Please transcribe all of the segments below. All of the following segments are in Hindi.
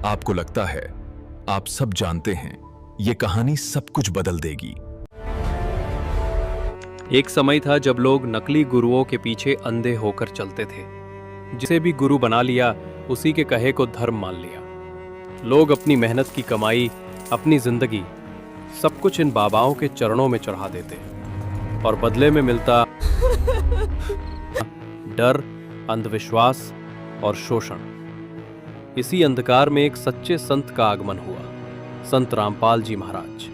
आपको लगता है आप सब जानते हैं, ये कहानी सब कुछ बदल देगी। एक समय था जब लोग नकली गुरुओं के पीछे अंधे होकर चलते थे। जिसे भी गुरु बना लिया उसी के कहे को धर्म मान लिया। लोग अपनी मेहनत की कमाई, अपनी जिंदगी, सब कुछ इन बाबाओं के चरणों में चढ़ा देते और बदले में मिलता डर, अंधविश्वास और शोषण। इसी अंधकार में एक सच्चे संत का आगमन हुआ, संत रामपाल जी महाराज।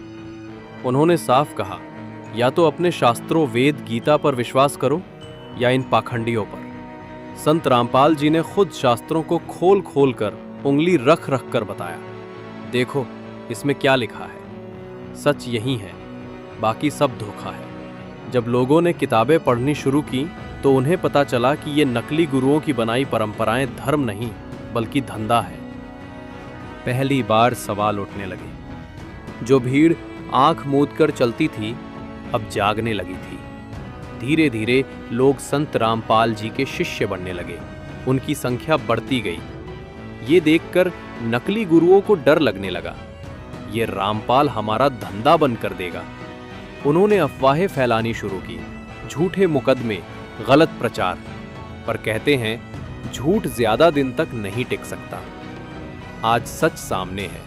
उन्होंने साफ कहा, या तो अपने शास्त्रों वेद गीता पर विश्वास करो या इन पाखंडियों पर। संत रामपाल जी ने खुद शास्त्रों को खोल खोल कर उंगली रख रख कर बताया, देखो इसमें क्या लिखा है, सच यही है, बाकी सब धोखा है। जब लोगों ने किताबें पढ़नी शुरू की तो उन्हें पता चला कि ये नकली गुरुओं की बनाई परंपराएं धर्म नहीं बल्कि धंधा है। पहली बार सवाल उठने लगे। जो भीड़ आंख मूंद कर चलती थी अब जागने लगी थी। धीरे धीरे लोग संत रामपाल जी के शिष्य बनने लगे। उनकी संख्या बढ़ती गई। ये देखकर नकली गुरुओं को डर लगने लगा, ये रामपाल हमारा धंधा बंद कर देगा। उन्होंने अफवाहें फैलानी शुरू की, झूठे मुकदमे, गलत प्रचार। पर कहते हैं झूठ ज्यादा दिन तक नहीं टिक सकता। आज सच सामने है।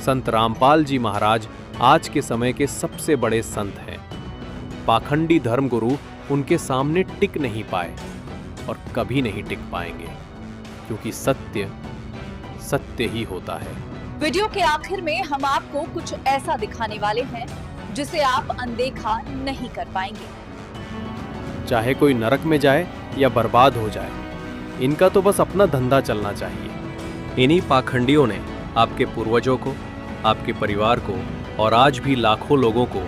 संत रामपाल जी महाराज आज के समय के सबसे बड़े संत हैं। पाखंडी धर्मगुरु उनके सामने टिक नहीं पाए और कभी नहीं टिक पाएंगे, क्योंकि सत्य सत्य ही होता है। वीडियो के आखिर में हम आपको कुछ ऐसा दिखाने वाले हैं जिसे आप अनदेखा नहीं कर पाएंगे। चाहे कोई नरक में जाए या बर्बाद हो जाए, इनका तो बस अपना धंधा चलना चाहिए। इन्हीं पाखंडियों ने आपके पूर्वजों को, आपके परिवार को और आज भी लाखों लोगों को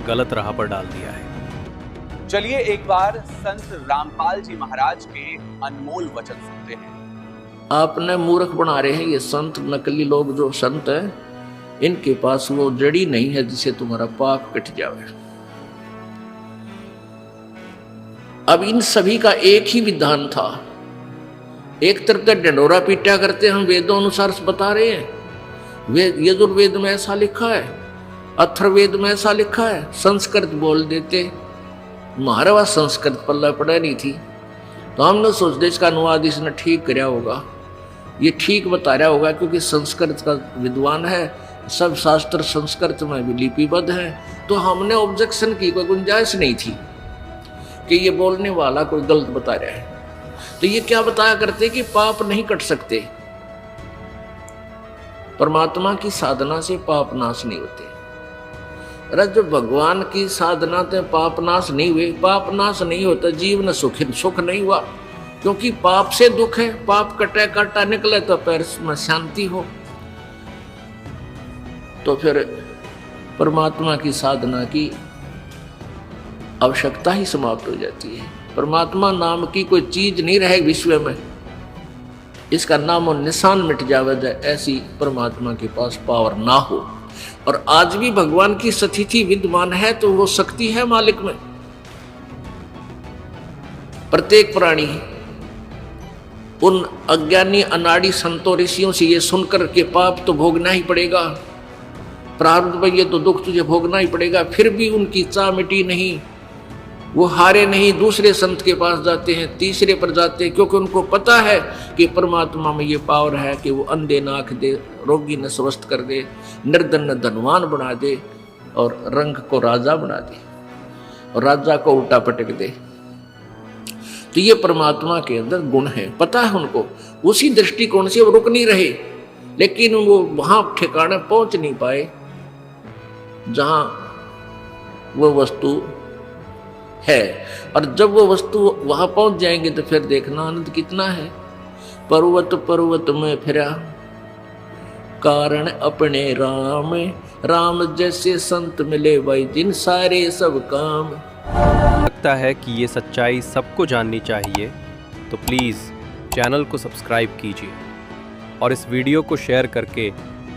गलत राह पर डाल दिया है। चलिए एक बार संत रामपाल जी महाराज के अनमोल वचन सुनते हैं। आपने मूर्ख बना रहे हैं ये संत, नकली लोग जो संत हैं, इनके पास वो जड़ी नहीं है जिसे तुम्हारा पाप कट जावे। अब इन सभी का एक ही विधान था। एक तरफ तो डंडोरा पीटा करते हम वेदों अनुसार बता रहे हैं, यजुर्वेद में ऐसा लिखा है, अथर्ववेद में ऐसा लिखा है, संस्कृत बोल देते। हमारे पास संस्कृत पल्ला पड़ा नहीं थी, तो हमने सोचते इसका अनुवाद इसने ठीक कराया होगा, ये ठीक बता रहा होगा, क्योंकि संस्कृत का विद्वान है, सब शास्त्र संस्कृत में भी लिपिबद्ध है। तो हमने ऑब्जेक्शन की कोई गुंजाइश नहीं थी कि ये बोलने वाला कोई गलत बता रहा है। तो ये क्या बताया करते कि पाप नहीं कट सकते, परमात्मा की साधना से पाप नाश नहीं होते। अरे जब भगवान की साधना से पाप नाश नहीं हुए, पाप नाश नहीं होता, जीवन सुख नहीं हुआ, क्योंकि पाप से दुख है। पाप कटे काटा निकले तो पैर में शांति हो। तो फिर परमात्मा की साधना की आवश्यकता ही समाप्त हो जाती है। परमात्मा नाम की कोई चीज नहीं रहे विश्व में, इसका नाम और निशान मिट जावे, ऐसी परमात्मा के पास पावर ना हो। और आज भी भगवान की स्थिति विद्यमान है, तो वो शक्ति है मालिक में। प्रत्येक प्राणी उन अज्ञानी अनाड़ी संतों ऋषियों से ये सुनकर के पाप तो भोगना ही पड़ेगा, प्रारब्ध में ये तो दुख तुझे भोगना ही पड़ेगा, फिर भी उनकी चाह मिटी नहीं। वो हारे नहीं, दूसरे संत के पास जाते हैं, तीसरे पर जाते हैं, क्योंकि उनको पता है कि परमात्मा में ये पावर है कि वो अंधे न आंख दे, रोगी न स्वस्थ कर दे, निर्धन न धनवान बना दे और रंग को राजा बना दे और राजा को उल्टा पटक दे। तो ये परमात्मा के अंदर गुण है, पता है उनको। उसी दृष्टिकोण से वो रुक नहीं रहे, लेकिन वो वहां ठिकाने पहुंच नहीं पाए जहां वो वस्तु है। और जब वो वस्तु वहां पहुंच जाएंगे तो फिर देखना आनंद कितना है। पर्वत पर्वत में फिरा कारण अपने राम, राम जैसे संत मिले भाई जिन सारे सब काम। लगता है कि ये सच्चाई सबको जाननी चाहिए, तो प्लीज़ चैनल को सब्सक्राइब कीजिए और इस वीडियो को शेयर करके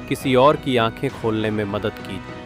किसी और की आंखें खोलने में मदद कीजिए।